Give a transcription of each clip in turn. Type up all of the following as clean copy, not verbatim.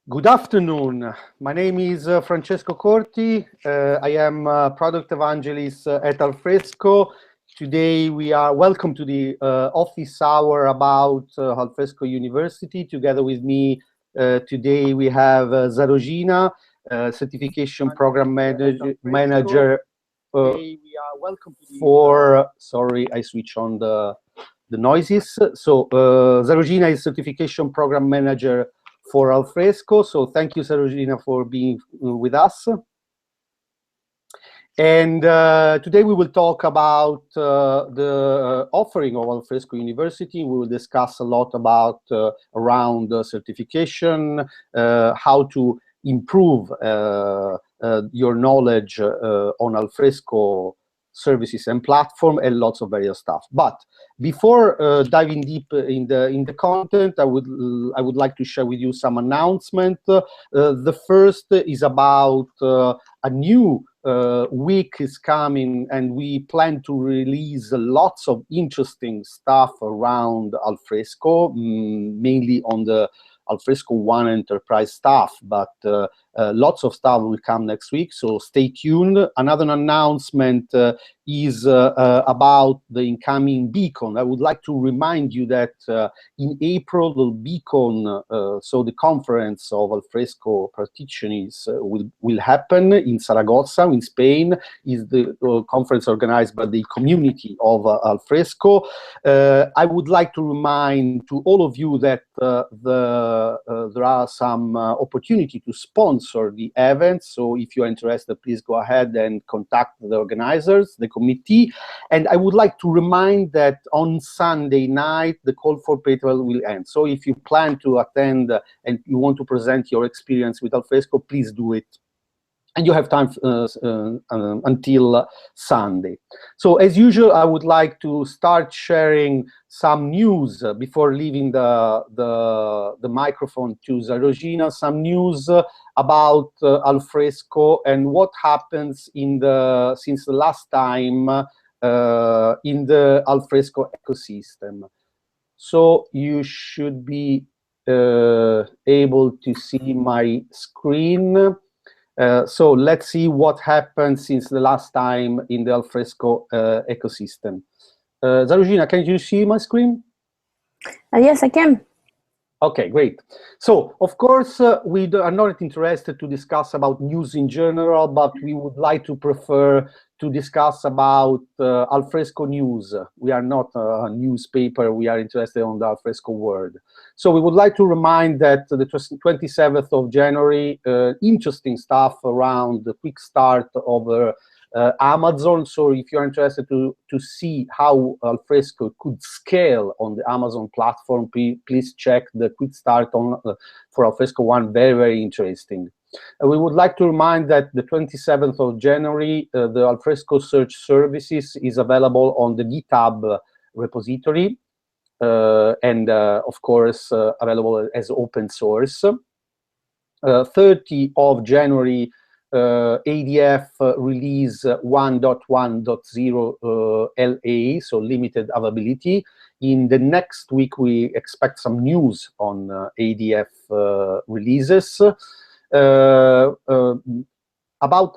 Good afternoon. My name is Francesco Corti. I am product evangelist at Alfresco. Today we are welcome to the office hour about Alfresco University. Together with me today we have Zarogina, certification program manager for, sorry, I switch on the noises. So Zarogina is certification program manager for Alfresco. So thank you, Zarogina, for being with us. And today we will talk about the offering of Alfresco University. We will discuss a lot about around certification, how to improve your knowledge on Alfresco services and platform, and lots of various stuff. But before diving deep in the content, I would like to share with you some announcement. The first is about a new week is coming, and we plan to release lots of interesting stuff around Alfresco, mainly on the Alfresco One enterprise stuff, but lots of stuff will come next week, so stay tuned. Another announcement is about the incoming beacon. I would like to remind you that in April, the beacon, so the conference of Alfresco practitioners will happen in Zaragoza, in Spain. Is the conference organized by the community of Alfresco. I would like to remind to all of you that there are some opportunity to sponsor the event. So if you're interested, please go ahead and contact the organizers, the committee. And I would like to remind that on Sunday night, the call for paper will end. So if you plan to attend and you want to present your experience with Alfresco, please do it. And you have time until Sunday. So as usual, I would like to start sharing some news before leaving the microphone to Zarogina, some news about Alfresco and what happens since the last time in the Alfresco ecosystem. So you should be able to see my screen. So let's see what happened since the last time in the Alfresco ecosystem. Zarogina, can you see my screen? Yes, I can. Okay, great. So, of course, we are not interested to discuss about news in general, but we would like to prefer to discuss about Alfresco news. We are not a newspaper. We are interested on the Alfresco world. So we would like to remind that the 27th of January, interesting stuff around the quick start of Amazon. So if you're interested to see how Alfresco could scale on the Amazon platform, please check the quick start on for Alfresco One. Very, very interesting. We would like to remind that the 27th of January, the Alfresco search services is available on the GitHub repository, and of course available as open source. 30th of January, ADF release 1.1.0 LA, so limited availability. In the next week, we expect some news on ADF releases. About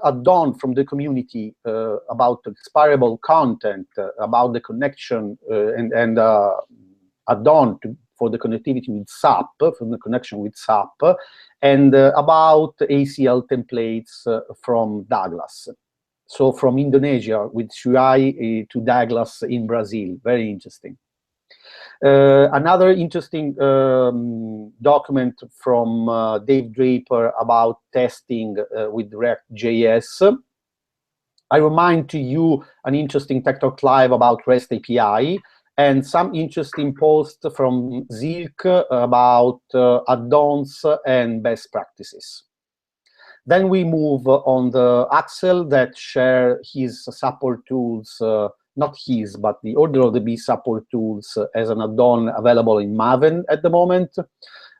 add-on from the community, about expirable content, about the connection and add-on for the connectivity with SAP, from the connection with SAP, and about ACL templates from Douglas. So from Indonesia with Shuai to Douglas in Brazil, very interesting. Another interesting document from Dave Draper about testing with React.js. I remind to you an interesting Tech Talk Live about REST API, and some interesting posts from Zilk about add-ons and best practices. Then we move on the Axel that share his support tools, not his, but the Order of the Beast support tools as an add-on available in Maven at the moment.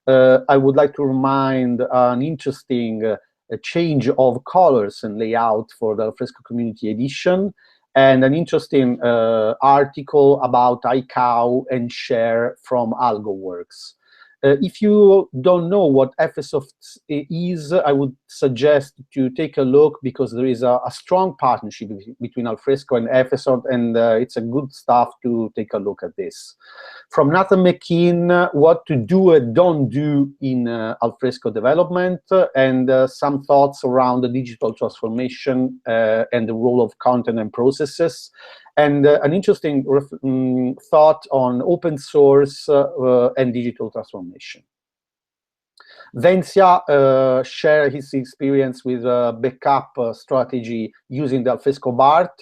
I would like to remind an interesting change of colors and layout for the Alfresco Community Edition, and an interesting article about iCow and share from AlgoWorks. If you don't know what FSoft is, I would suggest to take a look, because there is a strong partnership between Alfresco and FSoft, and it's a good stuff to take a look at this. From Nathan McKean, what to do and don't do in Alfresco development, and some thoughts around the digital transformation and the role of content and processes, and an interesting thought on open source and digital transformation. Vencia shared his experience with backup strategy using the Alfresco BART,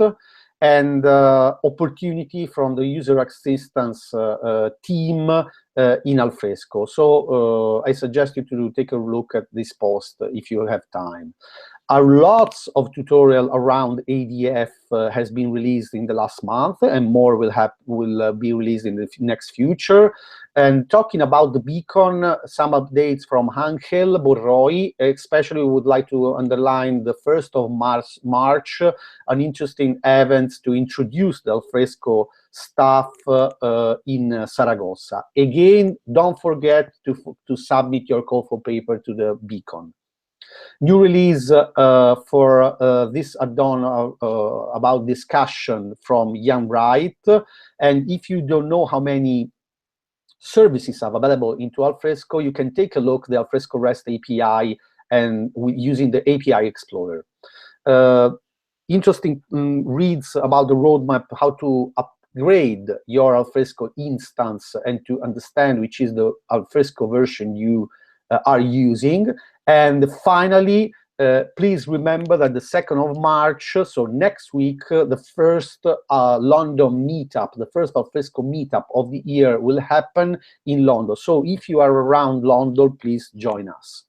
and opportunity from the user assistance team in Alfresco. So I suggest you to take a look at this post if you have time. Lots of tutorial around ADF has been released in the last month, and more will be released in the next future. And talking about the beacon, some updates from Angel Borroy. Especially would like to underline the 1st of March, an interesting event to introduce the Alfresco staff in Saragossa. Again, don't forget to submit your call for paper to the beacon. New release for this add-on about discussion from Jan Wright. And if you don't know how many services are available into Alfresco, you can take a look at the Alfresco REST API and using the API Explorer. Interesting reads about the roadmap, how to upgrade your Alfresco instance and to understand which is the Alfresco version you are using. And finally, please remember that the 2nd of March, so next week, the first London meetup, the first Alfresco meetup of the year will happen in London. So if you are around London, please join us.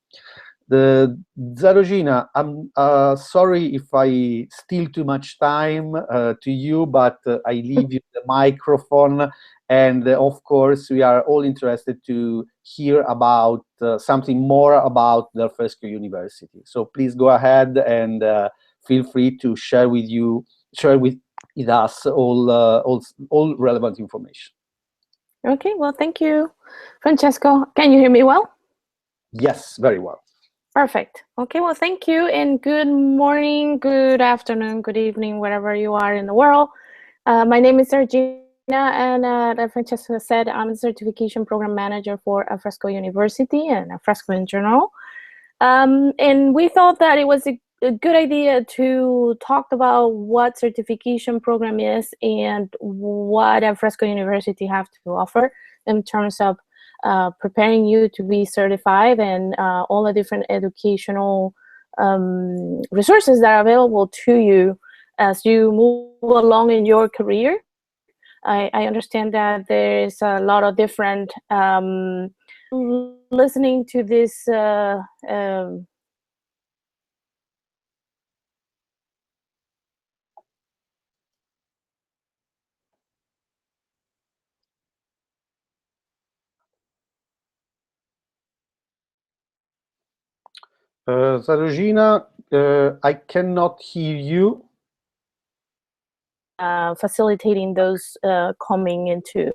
Zarogina, I'm sorry if I steal too much time to you, but I leave you the microphone. And of course, we are all interested to hear about something more about the Alfresco University. So please go ahead and feel free to share with us all relevant information. Okay, well, thank you, Francesco. Can you hear me well? Yes, very well. Perfect. Okay, well, thank you, and good morning, good afternoon, good evening, wherever you are in the world. My name is Zarogina, and as Francesco said, I'm the Certification Program Manager for Alfresco University and Alfresco in general. And we thought that it was a good idea to talk about what certification program is and what Alfresco University have to offer in terms of preparing you to be certified, and all the different educational resources that are available to you as you move along in your career. I understand that there's a lot of different listening to this Zarogina, I cannot hear you. facilitating those coming into.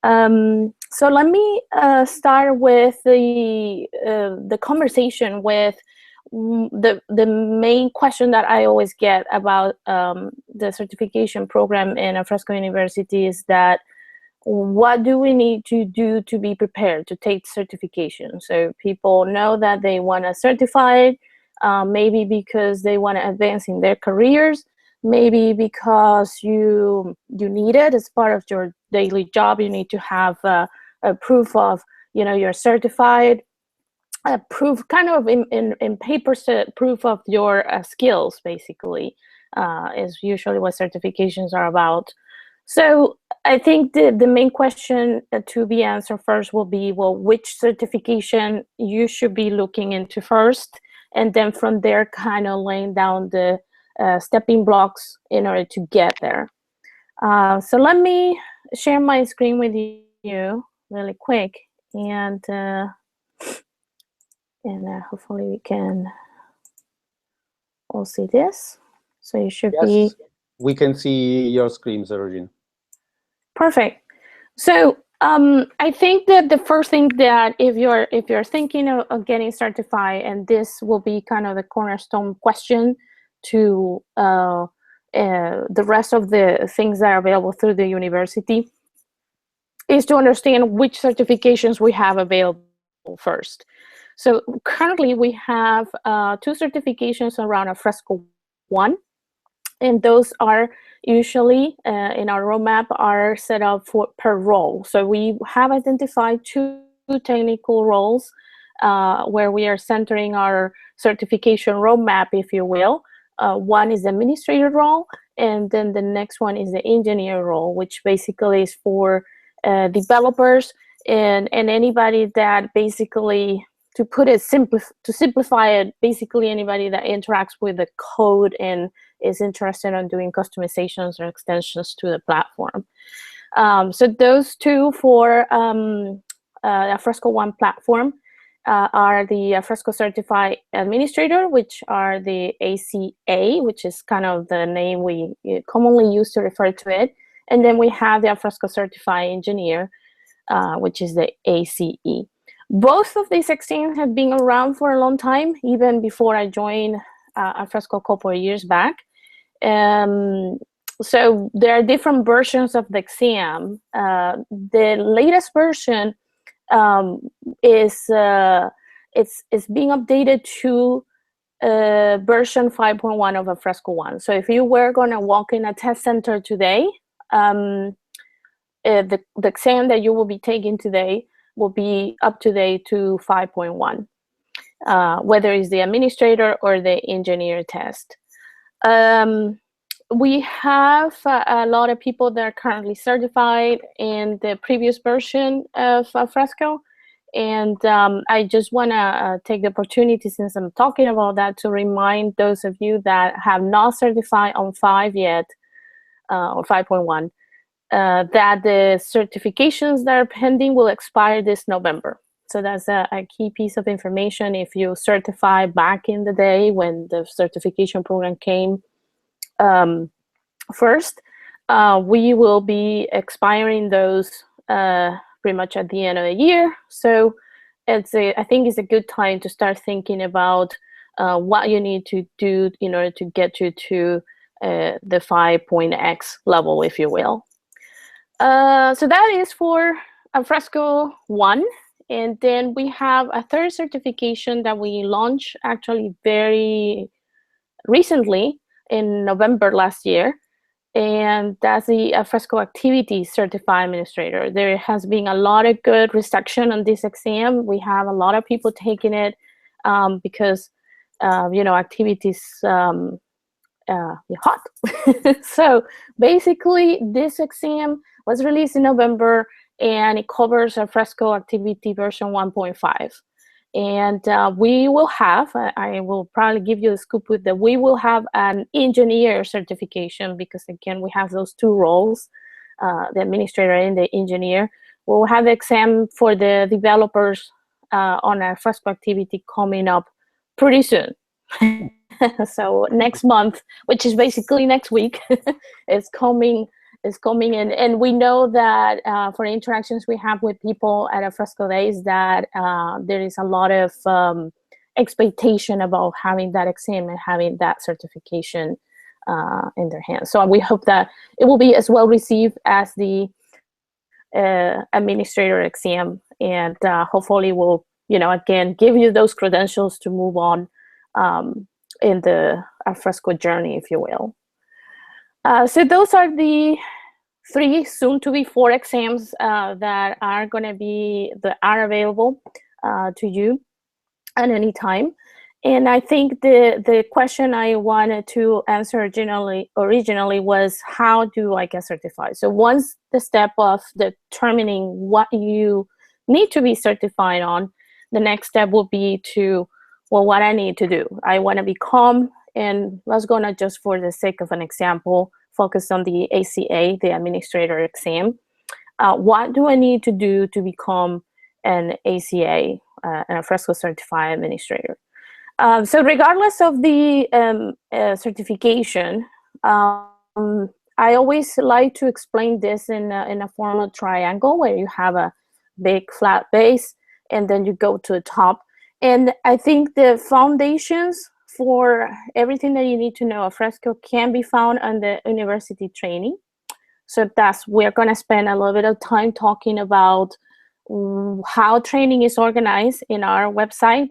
So let me start with the conversation with the main question that I always get about the certification program in Alfresco University is that what do we need to do to be prepared to take certification? So people know that they want to certify it, maybe because they want to advance in their careers, maybe because you need it as part of your daily job. You need to have a proof of, you're certified, a proof kind of in paper proof of your skills, basically, is usually what certifications are about. So I think the main question to be answered first will be, well, which certification you should be looking into first, and then from there kind of laying down the stepping blocks in order to get there. So let me share my screen with you really quick, and hopefully we can all see this. So you should be. We can see your screen, Zarogina. Perfect. So I think that the first thing that if you're thinking of getting certified, and this will be kind of the cornerstone question to the rest of the things that are available through the university, is to understand which certifications we have available first. So currently we have 2 certifications around Alfresco 1, and those are usually in our roadmap are set up for per role. So we have identified 2 technical roles where we are centering our certification roadmap, if you will. One is the administrator role, and then the next one is the engineer role, which basically is for developers and anybody that basically, to put it to simplify it, basically anybody that interacts with the code and is interested in doing customizations or extensions to the platform. So those 2 for Alfresco 1 platform are the Alfresco Certified Administrator, which are the ACA, which is kind of the name we commonly use to refer to it. And then we have the Alfresco Certified Engineer, which is the ACE. Both of these exams have been around for a long time, even before I joined Alfresco a couple of years back. So there are different versions of the exam. The latest version is being updated to version 5.1 of Alfresco 1. So if you were going to walk in a test center today, the exam that you will be taking today will be up to date to 5.1, whether it's the administrator or the engineer test. We have a lot of people that are currently certified in the previous version of Alfresco, and I just want to take the opportunity, since I'm talking about that, to remind those of you that have not certified on 5 yet, or 5.1, that the certifications that are pending will expire this November. So that's a key piece of information. If you certify back in the day when the certification program came first, we will be expiring those pretty much at the end of the year. So I think it's a good time to start thinking about what you need to do in order to get you to the 5.x level, if you will. So that is for Alfresco 1. And then we have a 3rd certification that we launched actually very recently in November last year. And that's the Alfresco Activities Certified Administrator. There has been a lot of good reception on this exam. We have a lot of people taking it because, activities hot. So basically, this exam was released in November, and it covers Alfresco Activity version 1.5. And we will have, I will probably give you the scoop with that, we will have an engineer certification, because again, we have those 2 roles, the administrator and the engineer. We'll have the exam for the developers on Alfresco Activity coming up pretty soon. So next month, which is basically next week, is coming in. And we know that for interactions we have with people at Alfresco Days, that there is a lot of expectation about having that exam and having that certification in their hands. So we hope that it will be as well received as the administrator exam, and hopefully will, again, give you those credentials to move on in the Alfresco journey, if you will. So those are the 3, soon to be 4 exams that are available to you at any time. And I think the question I wanted to answer originally was, how do I get certified? So once the step of determining what you need to be certified on, the next step will be to, well, what I need to do. I want to become, and let's go, not just for the sake of an example, focus on the ACA, the administrator exam. What do I need to do to become an ACA, an Alfresco Certified Administrator? So regardless of the certification, I always like to explain this in a form of triangle, where you have a big flat base and then you go to the top. And I think the foundations for everything that you need to know Alfresco can be found on the university training. So we're going to spend a little bit of time talking about how training is organized in our website,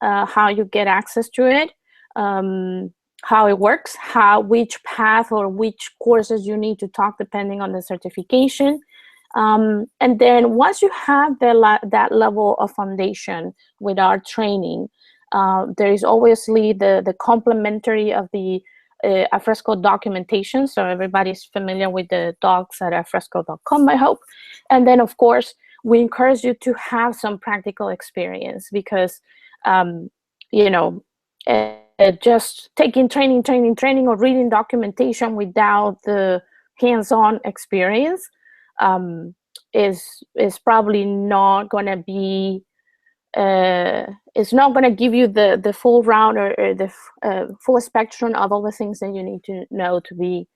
how you get access to it, how it works, which path or which courses you need to talk depending on the certification. And then once you have that level of foundation with our training, there is obviously the complementary of the Alfresco documentation. So everybody's familiar with the docs at alfresco.com, I hope. And then, of course, we encourage you to have some practical experience, because, just taking training or reading documentation without the hands-on experience is probably not going to be it's not going to give you the full round or the full spectrum of all the things that you need to know to be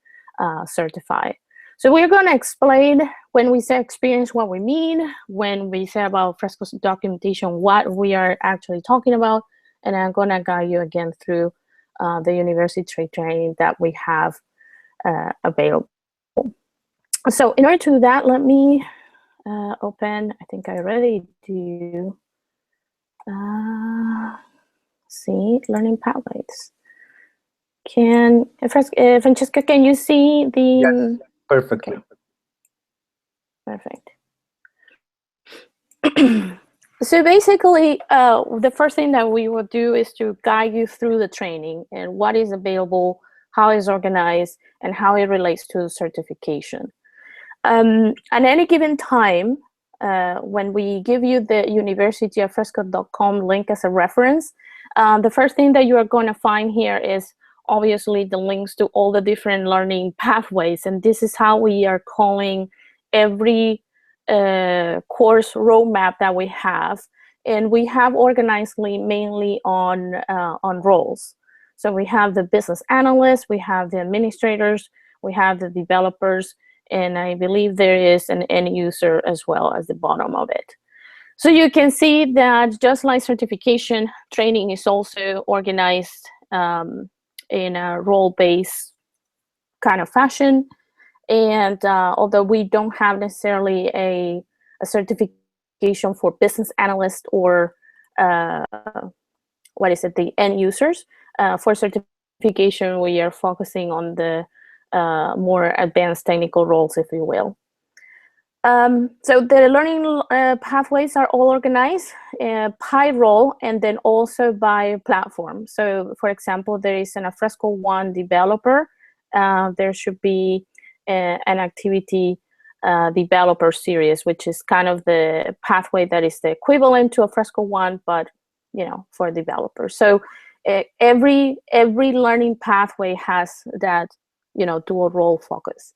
certified. So we're going to explain, when we say experience, what we mean. When we say about Fresco documentation, what we are actually talking about. And I'm going to guide you again through the university training that we have available. So in order to do that, let me open, I think I already do. See, learning pathways. Francesca, can you see the? Yes, perfectly. Okay. Perfect. So basically, the first thing that we will do is to guide you through the training and what is available, how it's organized, and how it relates to certification. At any given time, when we give you the universityalfresco.com link as a reference, the first thing that you are going to find here is obviously the links to all the different learning pathways. And this is how we are calling every course roadmap that we have. And we have organized mainly on roles. So we have the business analysts, we have the administrators, we have the developers, and I believe there is an end user as well as the bottom of it. So you can see that just like certification, training is also organized in a role-based kind of fashion. And although we don't have necessarily a certification for business analyst or the end users, for certification, we are focusing on the more advanced technical roles, if you will. So the learning pathways are all organized by role and then also by platform. So for example, there is an Alfresco 1 developer. There should be an activity developer series, which is kind of the pathway that is the equivalent to Alfresco 1, but for developers. So every learning pathway has that dual role focus.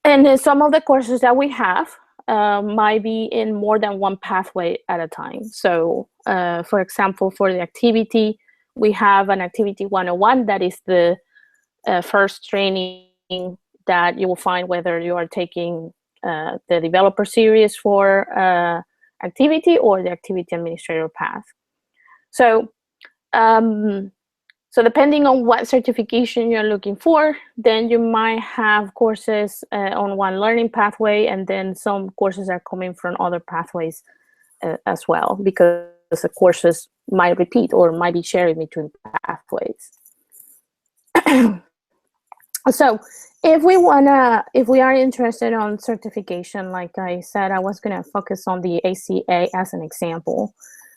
And some of the courses that we have might be in more than one pathway at a time. So for example, for the activity, we have an activity 101 that is the first training that you will find whether you are taking the developer series for activity or the activity administrator path. So so depending on what certification you're looking for, then you might have courses on one learning pathway, and then some courses are coming from other pathways as well, because the courses might repeat or might be shared between pathways. So if we are interested on certification, like I said, I was going to focus on the ACA as an example.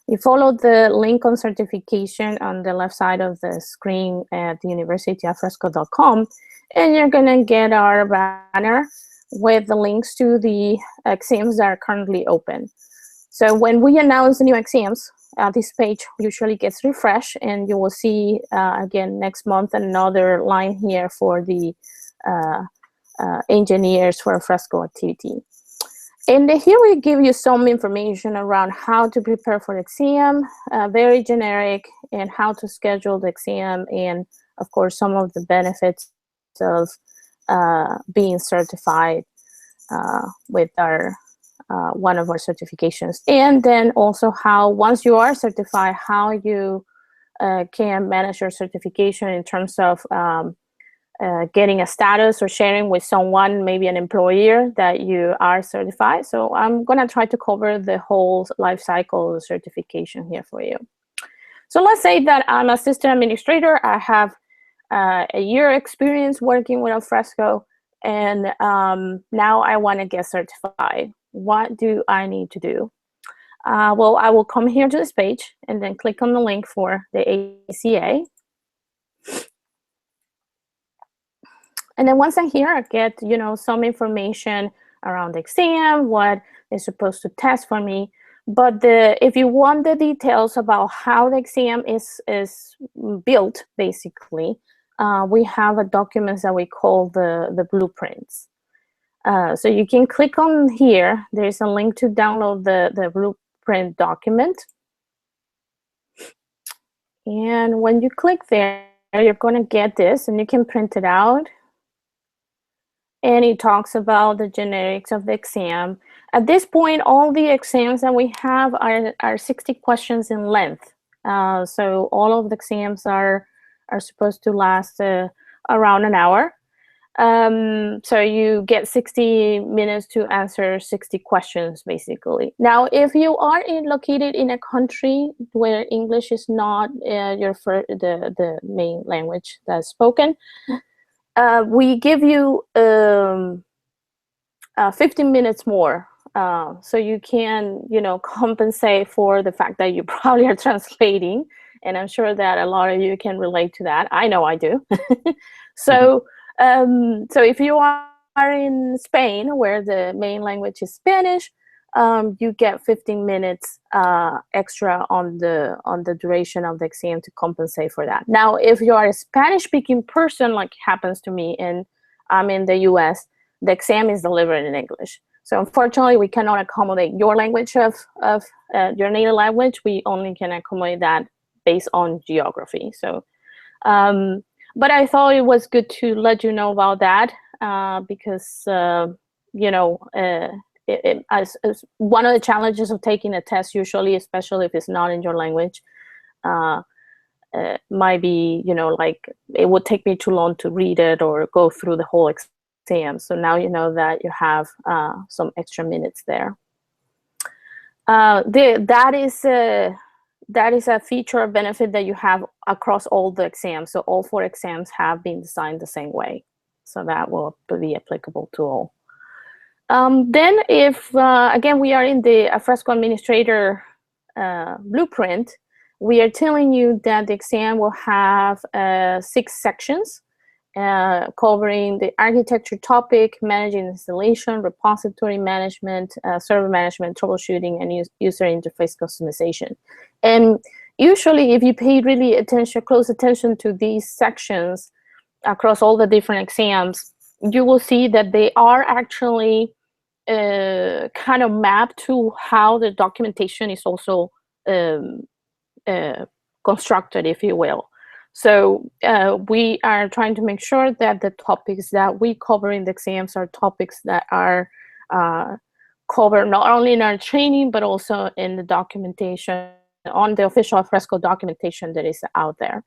You follow the link on certification on the left side of the screen at universityalfresco.com, and you're going to get our banner with the links to the exams that are currently open. So when we announce the new exams, this page usually gets refreshed, and you will see again next month another line here for the engineers for Alfresco activity. And here we give you some information around how to prepare for the exam, very generic, and how to schedule the exam, and of course some of the benefits of being certified with our one of our certifications. And then also how, once you are certified, how you can manage your certification in terms of getting a status or sharing with someone, maybe an employer, that you are certified. So I'm going to try to cover the whole life cycle of certification here for you. So let's say that I'm a system administrator. I have a year experience working with Alfresco, and now I want to get certified. What do I need to do? Well, I will come here to this page and then click on the link for the ACA. And then once I'm here, I get, you know, some information around the exam, what is supposed to test for me. But if you want the details about how the exam is built, basically, we have a document that we call the blueprints. So you can click on here. There's a link to download the blueprint document. And when you click there, you're going to get this, and you can print it out. And it talks about the generics of the exam. At this point, all the exams that we have are 60 questions in length. So all of the exams are supposed to last around an hour. So you get 60 minutes to answer 60 questions, basically. Now, if you are located in a country where English is not the main language that's spoken, we give you 15 minutes more, so you can, you know, compensate for the fact that you probably are translating, and I'm sure that a lot of you can relate to that. I know I do. So, so if you are in Spain, where the main language is Spanish, you get 15 minutes extra on the duration of the exam to compensate for that. Now, if you are a Spanish-speaking person, like happens to me, and I'm in the US, the exam is delivered in English. So unfortunately, we cannot accommodate your language of your native language. We only can accommodate that based on geography. So, but I thought it was good to let you know about that because, you know, as one of the challenges of taking a test, usually, especially if it's not in your language, might be, you know, like it would take me too long to read it or go through the whole exam. So now you know that you have some extra minutes there. That is a feature or benefit that you have across all the exams. So all 4 exams have been designed the same way. So that will be applicable to all. Then if, again, we are in the Alfresco Administrator blueprint, we are telling you that the exam will have 6 sections covering the architecture topic, managing installation, repository management, server management, troubleshooting, and user interface customization. And usually, if you pay really close attention to these sections across all the different exams, you will see that they are actually kind of mapped to how the documentation is also constructed, if you will. So we are trying to make sure that the topics that we cover in the exams are topics that are covered not only in our training, but also in the documentation, on the official Alfresco documentation that is out there.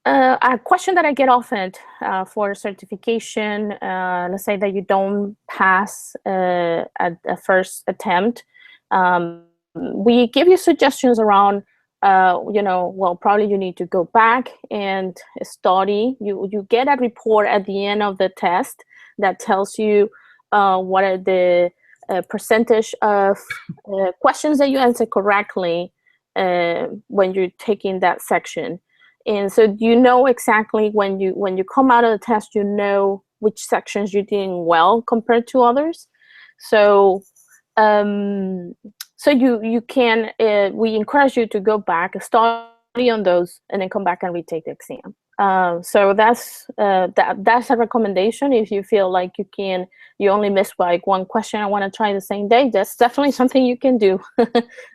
A question that I get often for certification, let's say that you don't pass at the first attempt, we give you suggestions around, you know, well, probably you need to go back and study. You get a report at the end of the test that tells you what are the percentage of questions that you answer correctly when you're taking that section. And so you know exactly when you come out of the test, you know which sections you're doing well compared to others. So so you can, we encourage you to go back, study on those, and then come back and retake the exam. So that's a recommendation. If you feel like you only missed like one question, I want to try the same day, that's definitely something you can do.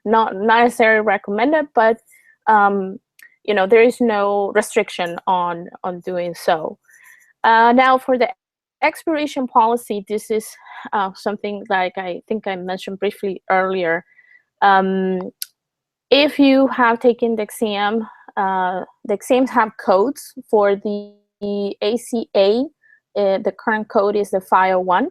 Not necessarily recommended, but there is no restriction on doing so. Now for the expiration policy, this is something like I think I mentioned briefly earlier. If you have taken the exam, the exams have codes. For the ACA, the current code is the 501,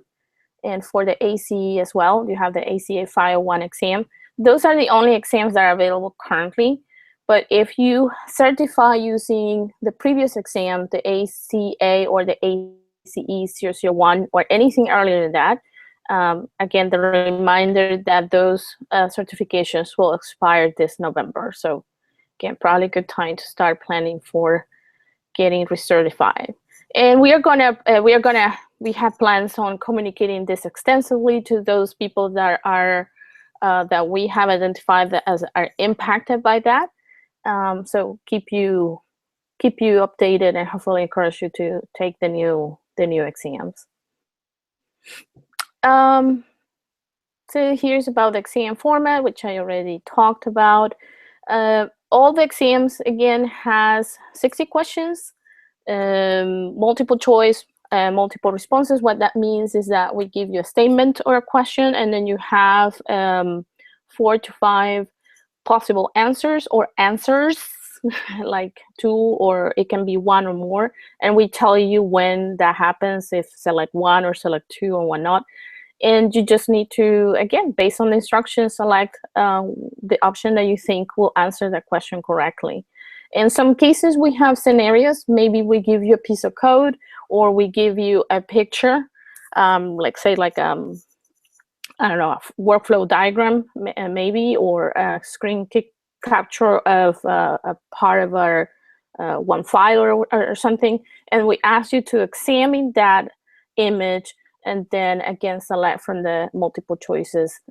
and for the ACE as well, you have the ACA 501 exam. Those are the only exams that are available currently. But if you certify using the previous exam, the ACA or the ACE 001 or anything earlier than that, again, the reminder that those certifications will expire this November. So again, probably a good time to start planning for getting recertified. And we have plans on communicating this extensively to those people that are that we have identified that are impacted by that. So keep you updated and hopefully encourage you to take the new exams. So here's about the exam format, which I already talked about. All the exams, again, has 60 questions, multiple choice, multiple responses. What that means is that we give you a statement or a question, and then you have 4 to 5 possible answers or answers, like 2, or it can be 1 or more. And we tell you when that happens, if select 1 or select 2 or whatnot. And you just need to, again, based on the instructions, select the option that you think will answer that question correctly. In some cases, we have scenarios. Maybe we give you a piece of code, or we give you a picture, like say like I don't know, a workflow diagram maybe, or a screen capture of a part of our one file or something. And we ask you to examine that image and then again select from the multiple choices.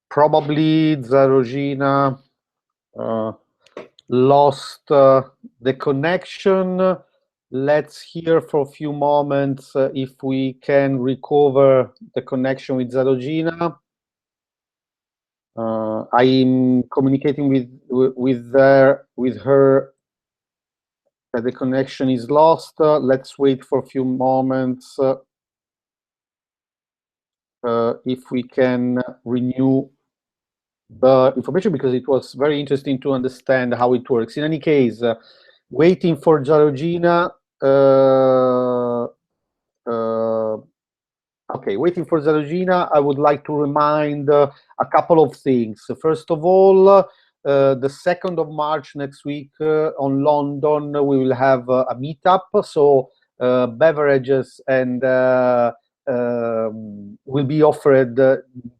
Probably Zarogina lost the connection. Let's hear for a few moments if we can recover the connection with Zarogina. I'm communicating with her. The connection is lost. Let's wait for a few moments if we can renew the information, because it was very interesting to understand how it works. In any case, waiting for Zarogina. Okay, waiting for Zarogina, I would like to remind a couple of things. First of all, the 2nd of March next week on London, we will have a meetup. So beverages and will be offered,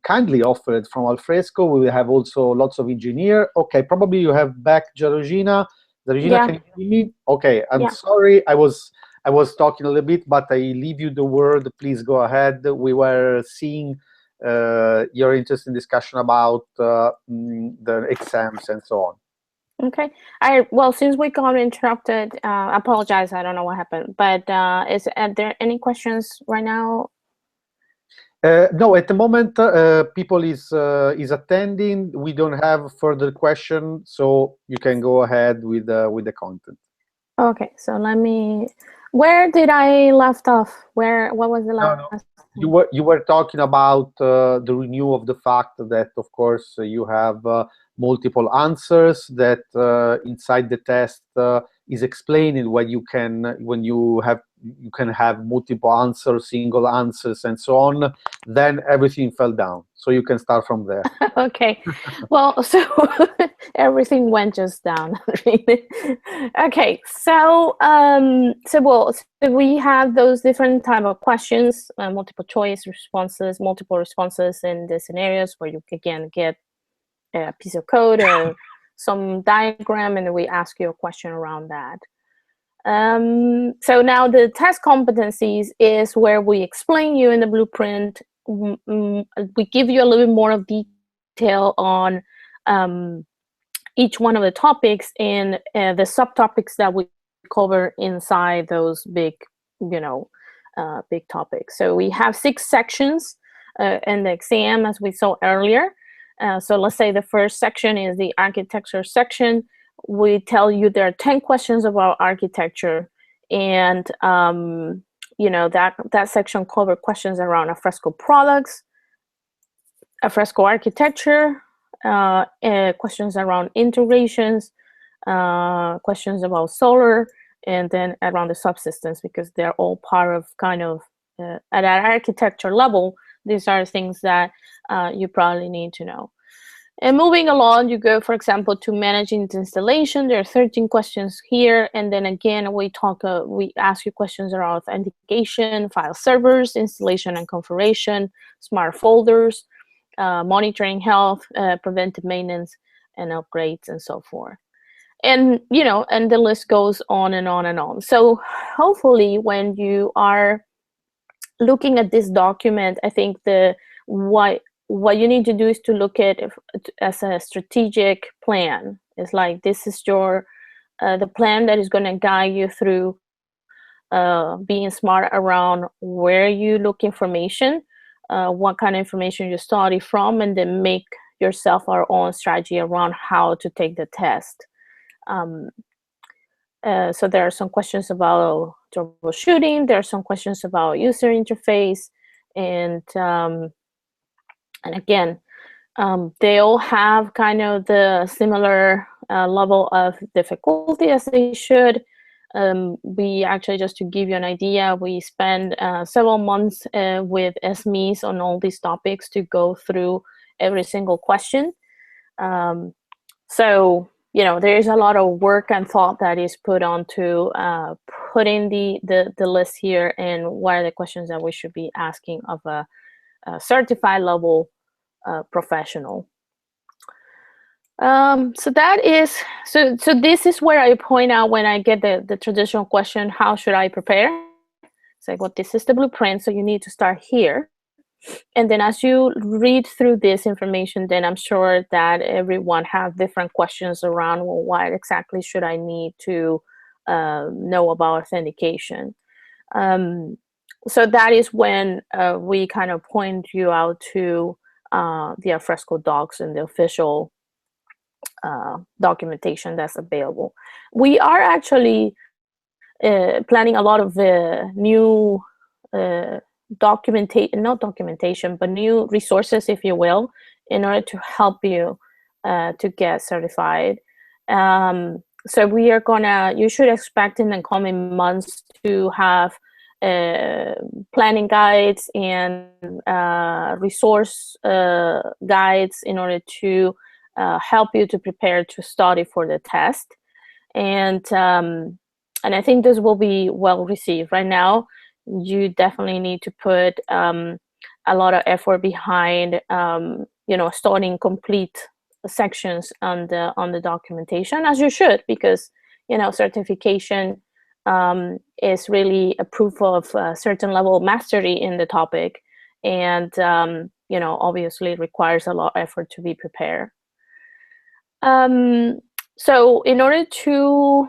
kindly offered from Alfresco. We will have also lots of engineers. Okay, probably you have back Zarogina. Zarogina, Yeah. can you hear me? Okay, I'm Yeah. sorry. I was talking a little bit, but I leave you the word. Please go ahead. We were seeing your interesting discussion about the exams and so on. Okay. Well, since we got interrupted, I apologize. I don't know what happened. But are there any questions right now? No, at the moment, people is attending. We don't have further questions, so you can go ahead with the content. Okay, so let me. Where did I left off? What was the last? No. You were talking about the renewal of the fact that, of course, you have multiple answers, that inside the test is explaining when you can have multiple answers, single answers, and so on. Then everything fell down, so you can start from there. Okay, well, so everything went just down. Okay, so we have those different type of questions, multiple choice responses, multiple responses in the scenarios where you again get a piece of code or some diagram, and we ask you a question around that. So now the test competencies is where we explain you in the blueprint. We give you a little bit more of detail on each one of the topics and the subtopics that we cover inside those big, big topic. So we have 6 sections in the exam, as we saw earlier. So let's say the first section is the architecture section. We tell you there are 10 questions about architecture, and that section covers questions around Alfresco products, Alfresco architecture, questions around integrations, questions about solar, and then around the subsystems, because they're all part of kind of at an architecture level. These are things that you probably need to know. And moving along, you go, for example, to managing the installation. There are 13 questions here, and then again we ask you questions around authentication, file servers, installation and configuration, smart folders, monitoring health, preventive maintenance, and upgrades, and so forth. And and the list goes on and on and on. So hopefully, when you are looking at this document, I think what you need to do is to look at it as a strategic plan. It's like, this is your the plan that is going to guide you through being smart around where you look information, what kind of information you study from, and then make yourself our own strategy around how to take the test. So there are some questions about troubleshooting. There are some questions about user interface, and again, they all have kind of the similar level of difficulty as they should. We actually, just to give you an idea, we spend several months with SMEs on all these topics to go through every single question. So there is a lot of work and thought that is put onto putting the list here, and what are the questions that we should be asking of a certified level professional. So this is where I point out, when I get the traditional question, how should I prepare? It's like, well, this is the blueprint, so you need to start here. And then as you read through this information, then I'm sure that everyone has different questions around, well, what exactly should I need to know about authentication? So that is when we kind of point you out to the Alfresco docs and the official documentation that's available. We are actually planning a lot of new not documentation, but new resources, if you will, in order to help you to get certified. So we are you should expect in the coming months to have planning guides and resource guides in order to help you to prepare to study for the test. And I think this will be well received. Right now, you definitely need to put a lot of effort behind starting complete sections on the documentation, as you should, because certification is really a proof of a certain level of mastery in the topic, and obviously it requires a lot of effort to be prepared. So in order to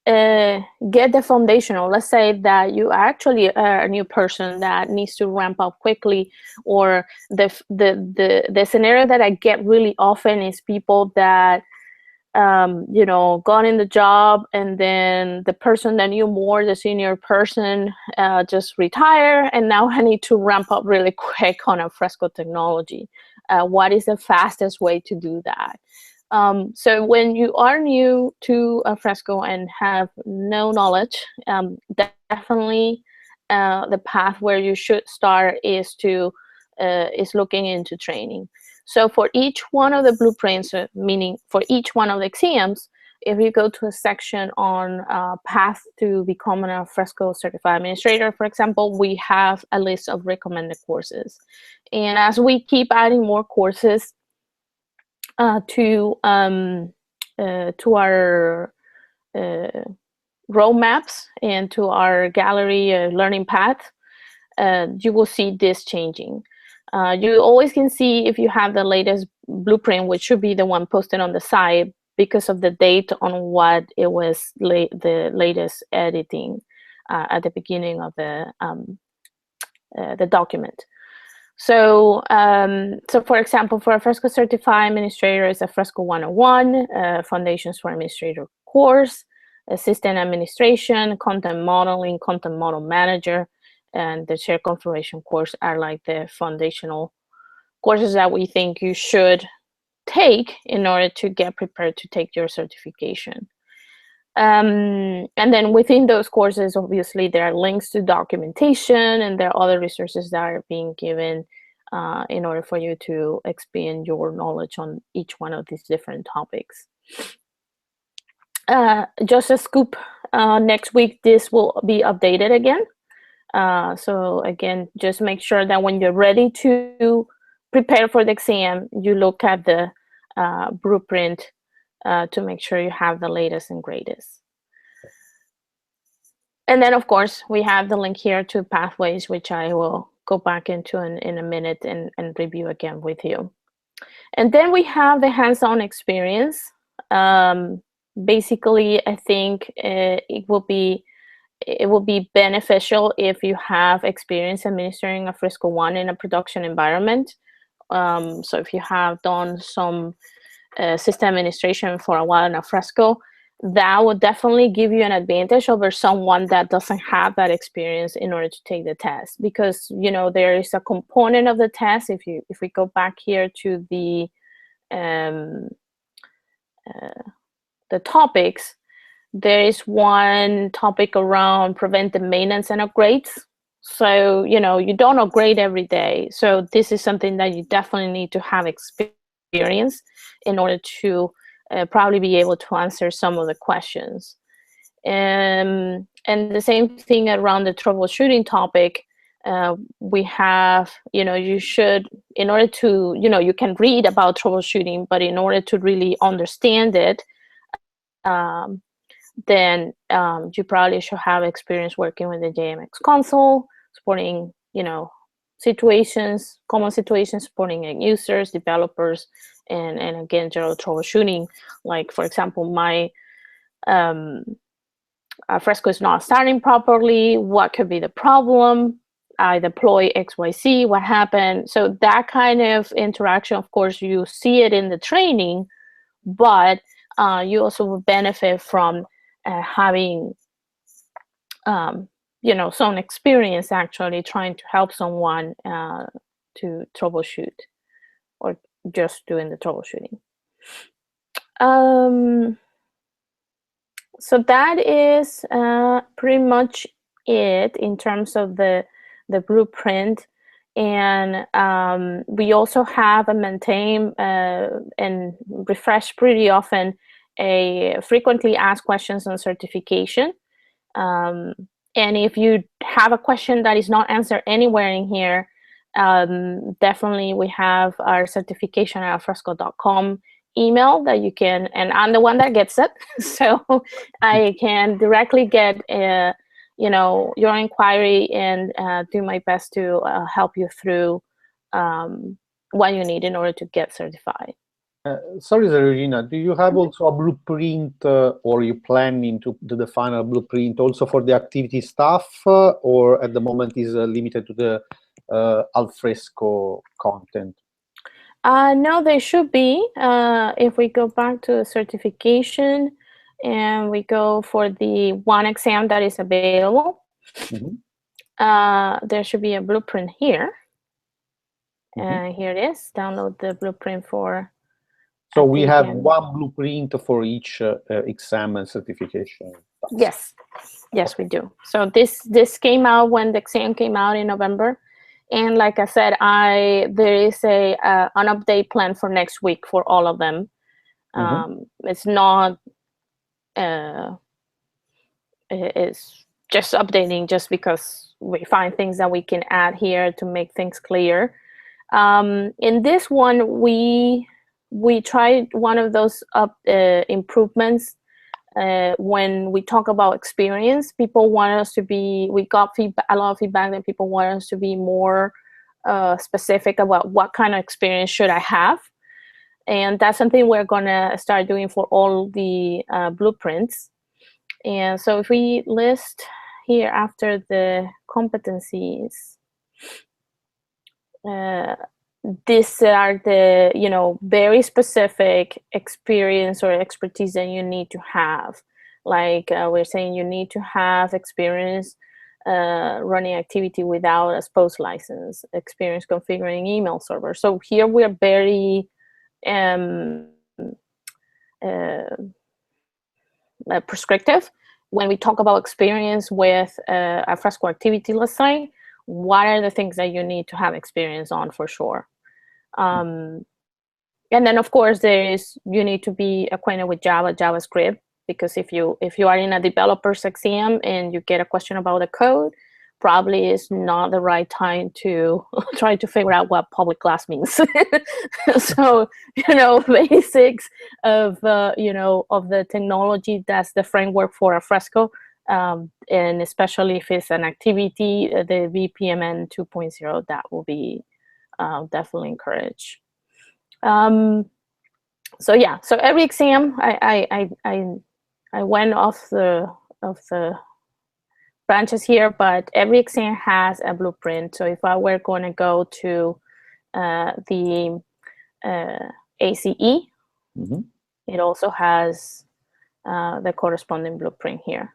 get the foundational, let's say that you actually are a new person that needs to ramp up quickly, or the scenario that I get really often is people that gone in the job, and then the person that knew more, the senior person, just retire, and now I need to ramp up really quick on Alfresco technology. What is the fastest way to do that? So when you are new to Alfresco and have no knowledge, definitely the path where you should start is looking into training. So for each one of the blueprints, meaning for each one of the exams, if you go to a section on path to become an Alfresco certified administrator, for example, we have a list of recommended courses. And as we keep adding more courses to our roadmaps and to our gallery learning path, you will see this changing. You always can see if you have the latest blueprint, which should be the one posted on the side, because of the date on what it was the latest editing at the beginning of the the document. So, so for example, for Alfresco Certified Administrator is Alfresco 101, Foundations for Administrator course, System Administration, Content Modeling, Content Model Manager, and the Shared Configuration course are like the foundational courses that we think you should take in order to get prepared to take your certification. And then within those courses, obviously, there are links to documentation, and there are other resources that are being given in order for you to expand your knowledge on each one of these different topics. Just a scoop, next week, this will be updated again. So again, just make sure that when you're ready to prepare for the exam, you look at the blueprint to make sure you have the latest and greatest. And then, of course, we have the link here to Pathways, which I will go back into in a minute and review again with you. And then we have the Handson Experience. Basically, I think it will be beneficial if you have experience administering Alfresco 1 in a production environment. So if you have done some system administration for a while in Alfresco, that would definitely give you an advantage over someone that doesn't have that experience in order to take the test, because there is a component of the test. If we go back here to the topics, there is one topic around preventive maintenance and upgrades. So you don't upgrade every day, so this is something that you definitely need to have experience in order to probably be able to answer some of the questions. And the same thing around the troubleshooting topic. We have, you should, in order to, you can read about troubleshooting, but in order to really understand it, then you probably should have experience working with the JMX console, supporting, common situations, supporting end users, developers, and again, general troubleshooting. Like, for example, my Alfresco is not starting properly. What could be the problem? I deploy XYZ, what happened? So that kind of interaction, of course, you see it in the training, but you also will benefit from having some experience actually trying to help someone to troubleshoot, or just doing the troubleshooting. So that is pretty much it in terms of the blueprint. And we also have and maintain and refresh pretty often a frequently asked questions on certification. And if you have a question that is not answered anywhere in here, definitely we have our certification at alfresco.com email that you can, and I'm the one that gets it, so I can directly get your inquiry and do my best to help you through what you need in order to get certified. Sorry, Zarogina, do you have also a blueprint, or you planning to do the final blueprint also for the activity staff, or at the moment is limited to the Alfresco content? No, they should be. If we go back to the certification and we go for the one exam that is available, there should be a blueprint here. And here it is. Download the blueprint for. So we have one blueprint for each exam and certification. Yes, yes, we do. So this came out when the exam came out in November, and like I said, there is an update plan for next week for all of them. It's not. It's just updating just because we find things that we can add here to make things clear. In this one, we tried one of those improvements. When we talk about experience, people want us to be, we got a lot of feedback that people want us to be more specific about what kind of experience should I have. And that's something we're gonna start doing for all the blueprints. And so if we list here after the competencies, These are the, you know, very specific experience or expertise that you need to have. Like we're saying, you need to have experience running activity without a SPOS license, experience configuring email servers. So here we are very prescriptive when we talk about experience with Alfresco activity, let's say. What are the things that you need to have experience on for sure? And then of course you need to be acquainted with JavaScript, because if you are in a developer's exam and you get a question about the code, probably is not the right time to try to figure out what public class means. So, you know, basics of you know, of the technology, that's the framework for Alfresco. And especially if it's an activity, the VPMN 2.0, that will be definitely encouraged. So yeah, so every exam I went off the branches here, but every exam has a blueprint. So if I were going to go to the ACE, it also has the corresponding blueprint here.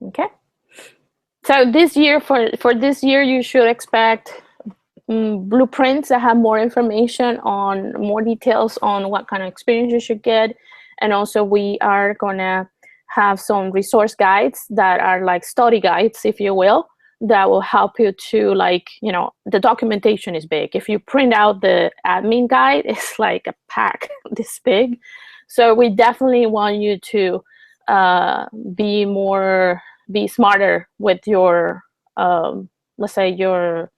Okay. So this year, for this year, you should expect blueprints that have more information on, more details on what kind of experience you should get. And also we are gonna have some resource guides that are like study guides, if you will, that will help you to, like, you know, the documentation is big. If you print out the admin guide, it's like a pack this big. So we definitely want you to be smarter with your, let's say, your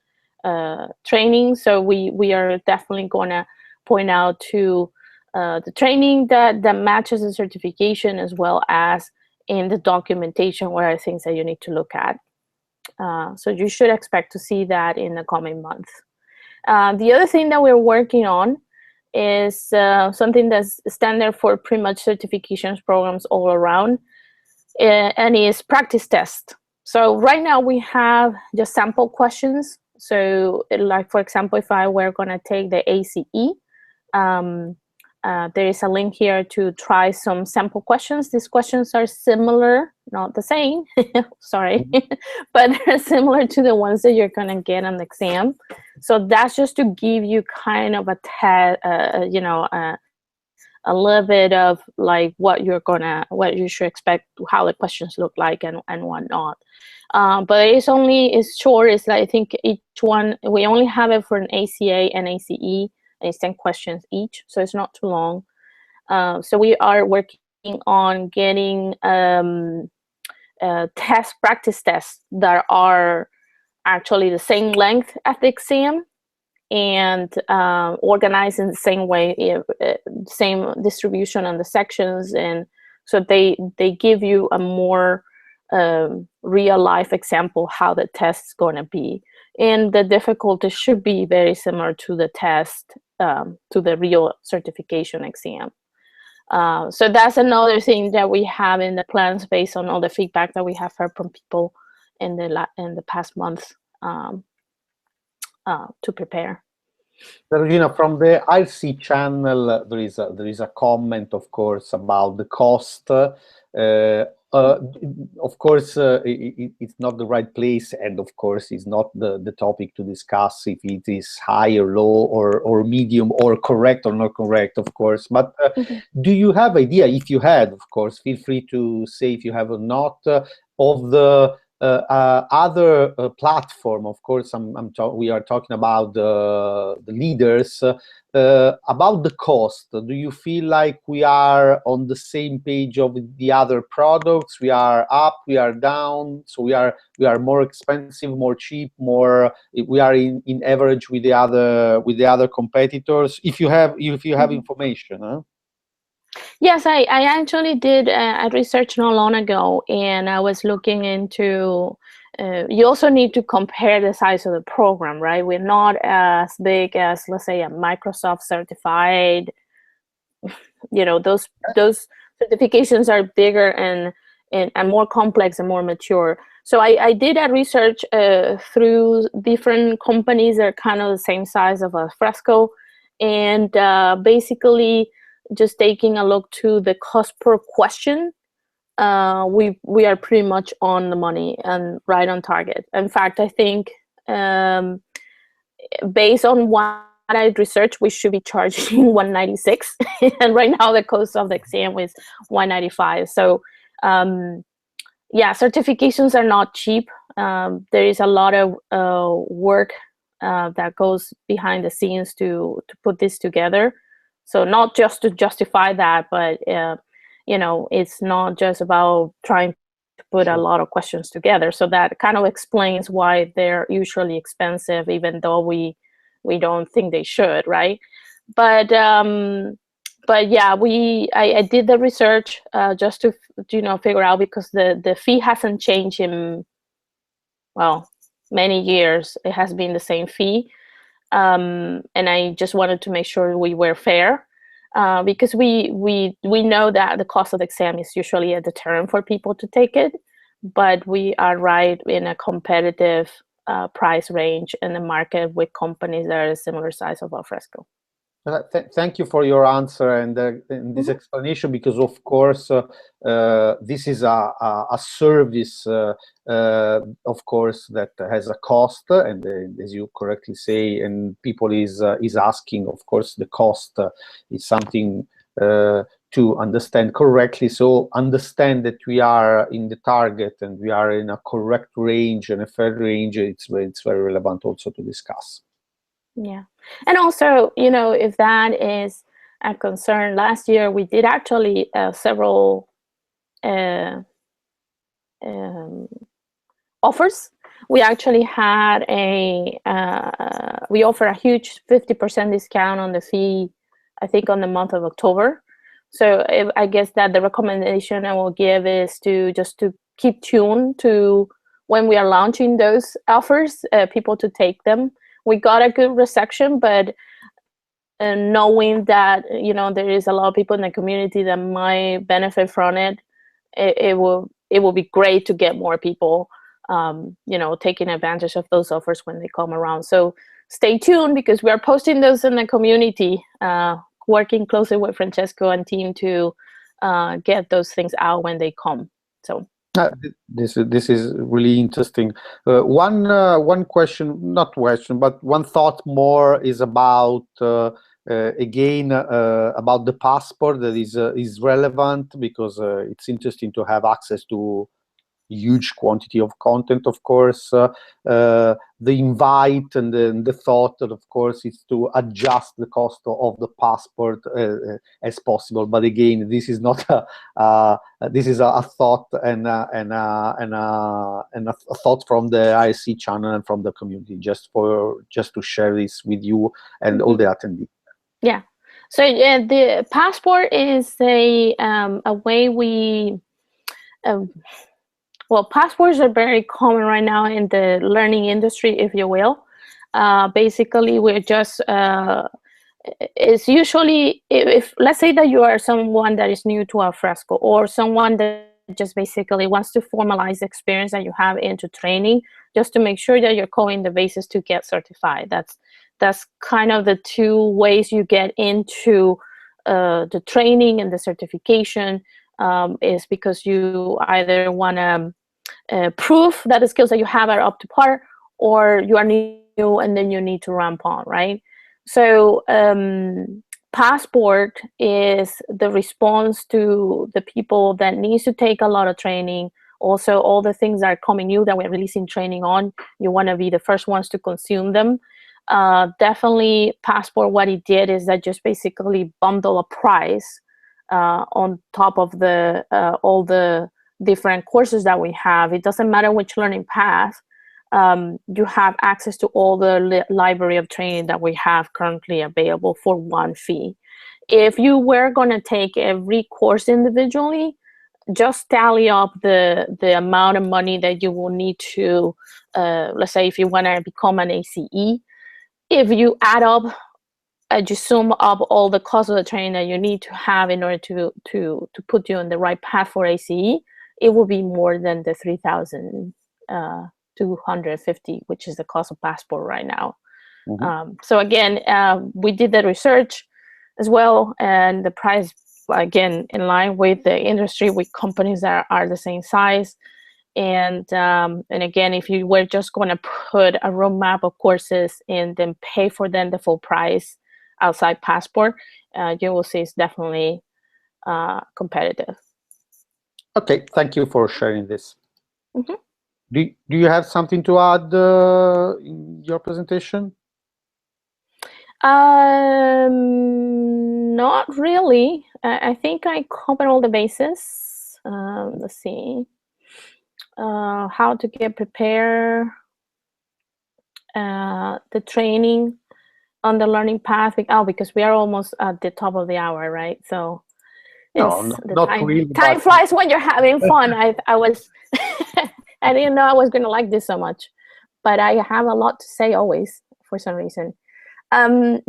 training. So we are definitely going to point out to the training that matches the certification, as well as in the documentation where are things that you need to look at. So you should expect to see that in the coming months. The other thing that we're working on is something that's standard for pretty much certifications programs all around, and is practice test. So right now we have just sample questions. So like, for example, if I were going to take the ACE, there is a link here to try some sample questions. These questions are similar, not the same, sorry, but they're similar to the ones that you're going to get on the exam. So that's just to give you kind of a you know, a little bit of like what you should expect, how the questions look like, and whatnot. But it's short. It's like, I think each one, we only have it for an ACA and ACE, and it's 10 questions each, so it's not too long. So we are working on getting practice tests that are actually the same length as the exam, and organized in the same way, same distribution on the sections, and so they give you a more real life example how the test is going to be, and the difficulty should be very similar to the test, to the real certification exam. So that's another thing that we have in the plans based on all the feedback that we have heard from people in the past month to prepare. Zarogina, from the IRC channel, there is a comment, of course, about the cost. Of course, it's not the right place, and of course, it's not the topic to discuss if it is high or low, or medium, or correct or not correct, of course. But do you have idea? If you had, of course, feel free to say if you have or not, of the other platform. Of course, we are talking about the leaders. About the cost, do you feel like we are on the same page of the other products? We are up, we are down, so we are more expensive, more cheap, more, we are in average with the other competitors? If you have information, huh? Yes, I actually did a research not long ago, and I was looking into, you also need to compare the size of the program, right? We're not as big as, let's say, a Microsoft certified, you know, those certifications are bigger and more complex and more mature. So I did a research through different companies that are kind of the same size of Alfresco, and basically just taking a look to the cost per question. We are pretty much on the money and right on target. In fact, I think based on what I researched, we should be charging 196, and right now the cost of the exam is 195. So yeah, certifications are not cheap. There is a lot of work that goes behind the scenes to put this together. So not just to justify that, but you know, it's not just about trying to put a lot of questions together. So that kind of explains why they're usually expensive, even though we don't think they should, right? But yeah, I did the research just to figure out, because the fee hasn't changed in, well, many years. It has been the same fee, and I just wanted to make sure we were fair, because we know that the cost of the exam is usually a deterrent for people to take it, but we are right in a competitive price range in the market with companies that are a similar size of Alfresco. Thank you for your answer and this explanation, because of course this is a service, of course, that has a cost, and as you correctly say, and people is asking, of course, the cost is something to understand correctly. So understand that we are in the target and we are in a correct range and a fair range. It's very relevant also to discuss. Yeah, and also, you know, if that is a concern, last year we did actually several offers. We actually had we offer a huge 50% discount on the fee, I think on the month of October. So I guess that the recommendation I will give is to keep tuned to when we are launching those offers, people to take them. We got a good reception, but knowing that, you know, there is a lot of people in the community that might benefit from it, it will be great to get more people, you know, taking advantage of those offers when they come around. So stay tuned, because we are posting those in the community, working closely with Francesco and team to get those things out when they come. So this is really interesting. One question, not question, but one thought more is about again about the passport that is relevant, because it's interesting to have access to huge quantity of content, of course. The invite and the thought that, of course, is to adjust the cost of the passport as possible. But again, this is not this is a thought and a thought from the ISC channel and from the community, just to share this with you and all the attendees. Yeah. So the passport is a way we. Well, passports are very common right now in the learning industry, if you will. Basically, we're just, it's usually, if let's say that you are someone that is new to Alfresco, or someone that just basically wants to formalize the experience that you have into training, just to make sure that you're covering the bases to get certified. That's kind of the two ways you get into the training and the certification, is because you either want to prove that the skills that you have are up to par, or you are new and then you need to ramp on, right? So passport is the response to the people that needs to take a lot of training. Also, all the things that are coming new that we're releasing training on, you want to be the first ones to consume them. Definitely passport, what it did is that just basically bundle a price on top of the all the different courses that we have. It doesn't matter which learning path, you have access to all the library of training that we have currently available for one fee. If you were going to take every course individually, just tally up the amount of money that you will need to, let's say if you want to become an ACE, if you add up, just sum up all the cost of the training that you need to have in order to put you on the right path for ACE, it will be more than the $3,000 250, which is the cost of passport right now. Mm-hmm. So again, we did the research as well, and the price, again, in line with the industry, with companies that are the same size. And again, if you were just going to put a roadmap of courses and then pay for them the full price outside passport, you will see it's definitely competitive. Okay, thank you for sharing this. Mm-hmm. Do you have something to add in your presentation? Not really. I think I covered all the bases. Let's see. How to get prepared, the training on the learning path. Because we are almost at the top of the hour, right? So No, not really. Time flies when you're having fun. I was, I didn't know I was going to like this so much, but I have a lot to say always for some reason.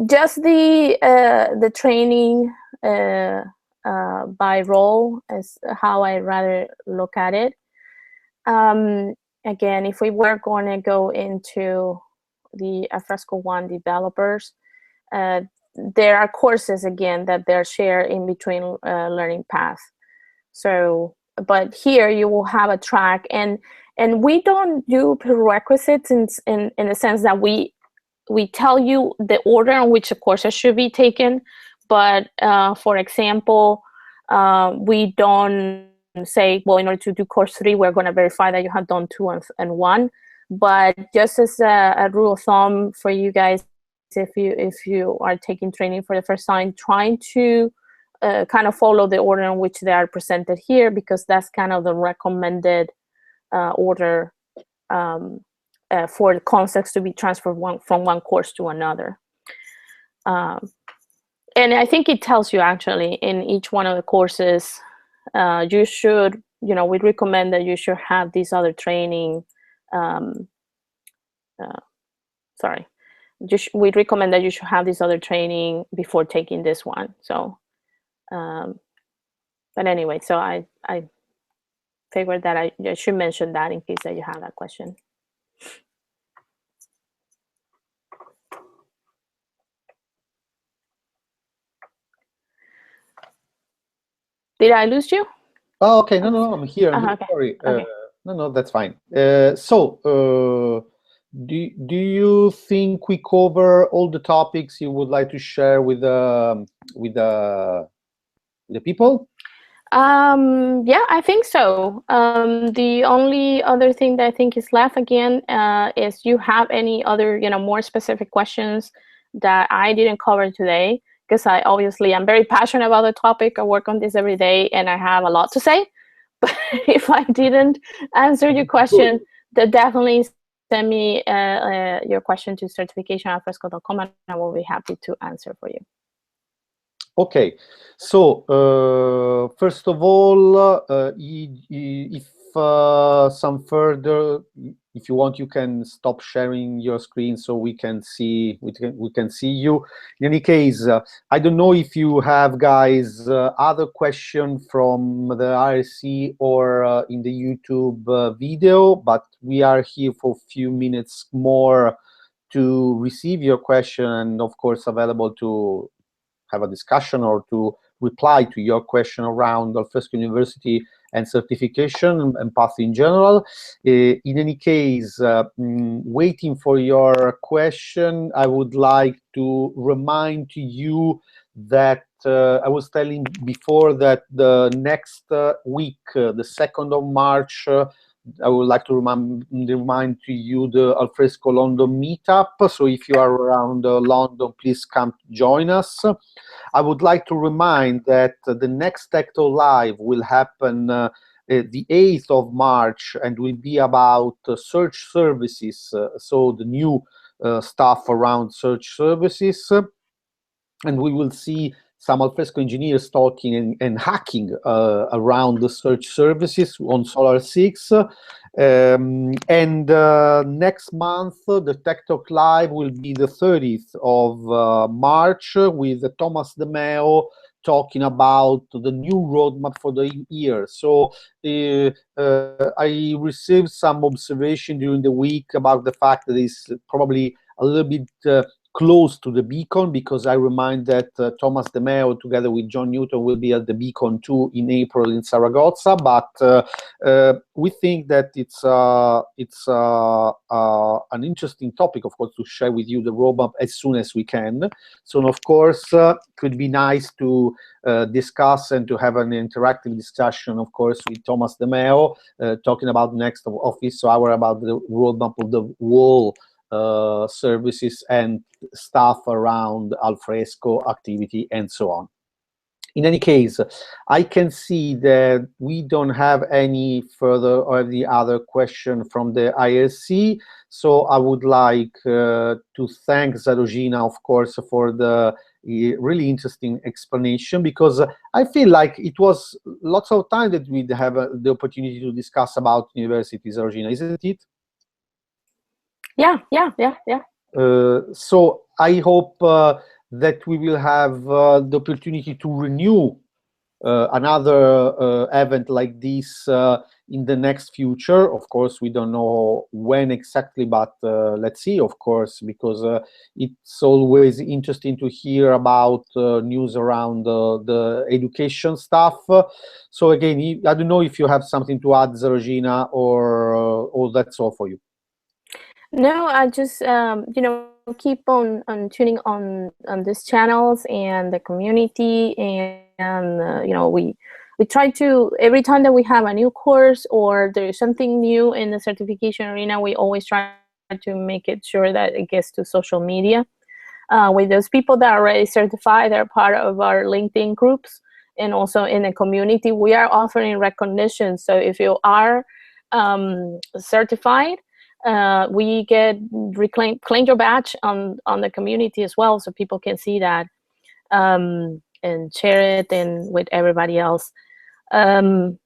Just the training by role is how I rather look at it. Again, if we were going to go into the Alfresco One developers, there are courses again that they're shared in between learning paths. So, but here you will have a track, and we don't do prerequisites in the sense that we tell you the order in which the courses should be taken. But for example, we don't say, well, in order to do course 3, we're going to verify that you have done 2 and 1. But just as a rule of thumb for you guys, if you are taking training for the first time, trying to kind of follow the order in which they are presented here, because that's kind of the recommended order for the concepts to be transferred from one course to another. And I think it tells you actually in each one of the courses, you should, we recommend that you should have this other training. We recommend that you should have this other training before taking this one. So, but anyway, so I figured that I should mention that in case that you have that question. Did I lose you? Oh, okay. No, I'm here. Okay. Sorry. Okay. No, that's fine. So, do you think we cover all the topics you would like to share with the people? Yeah, I think so. The only other thing that I think is left again is you have any other, more specific questions that I didn't cover today, because I'm very passionate about the topic. I work on this every day and I have a lot to say. But if I didn't answer your question, then definitely send me your question to certification@alfresco.com and I will be happy to answer for you. Okay, so first of all, if some further, if you want, you can stop sharing your screen so we can see you. In any case, I don't know if you have, guys, other question from the IRC or in the YouTube video, but we are here for a few minutes more to receive your question, and of course available to have a discussion or to reply to your question around Alfresco University and certification and path in general. In any case, waiting for your question, I would like to remind to you that I was telling before that the next week, the 2nd of March, I would like to remind to you the Alfresco London meetup. So if you are around London, please come join us. I would like to remind that the next Tech Talk Live will happen the 8th of March and will be about search services, so the new stuff around search services. And we will see some Alfresco engineers talking and hacking around the search services on Solar 6. And next month, the Tech Talk Live will be the 30th of March with Thomas De Meo talking about the new roadmap for the year. So I received some observation during the week about the fact that it's probably a little bit close to the Beacon, because I remind that Thomas De Meo together with John Newton will be at the Beacon 2 in April in Zaragoza, but we think that it's an interesting topic, of course, to share with you the roadmap as soon as we can. So of course, could be nice to discuss and to have an interactive discussion, of course, with Thomas De Meo, talking about next office hour about the roadmap of the whole services and stuff around Alfresco activity and so on. In any case, I can see that we don't have any further or any other question from the IRC. So I would like to thank Zarogina, of course, for the really interesting explanation, because I feel like it was lots of time that we'd have the opportunity to discuss about universities, Zarogina, isn't it? Yeah. So I hope that we will have the opportunity to renew another event like this in the next future. Of course, we don't know when exactly, but let's see, of course, because it's always interesting to hear about news around the education stuff. So again, I don't know if you have something to add, Zarogina, or that's all for you. No, I just keep on tuning on these channels and the community, and we try to, every time that we have a new course or there's something new in the certification arena, we always try to make it sure that it gets to social media with those people that are already certified. They're part of our LinkedIn groups, and also in the community we are offering recognition. So if you are certified, we claim your badge on the community as well, so people can see that and share it and with everybody else.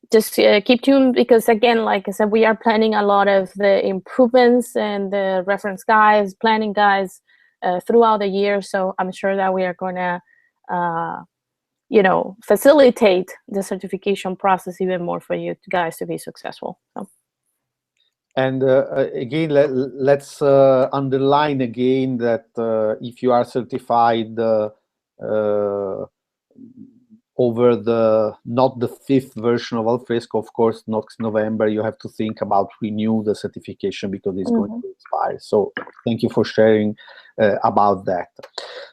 Just keep tuned, because again, like I said, we are planning a lot of the improvements and the reference guides, planning guides throughout the year. So I'm sure that we are going to facilitate the certification process even more for you guys to be successful. So. And again, let's underline again that if you are certified over not the 5th version of Alfresco, of course, next November, you have to think about renew the certification, because it's going to expire. So thank you for sharing about that.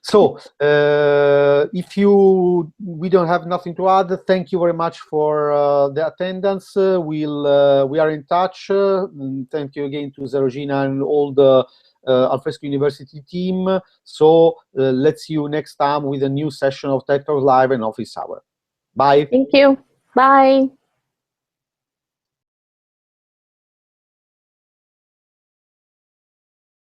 So if we don't have nothing to add, thank you very much for the attendance. We are in touch. Thank you again to Zarogina and all the Alfresco University team. So let's see you next time with a new session of Tech Talk Live and Office Hour. Bye. Thank you. Bye.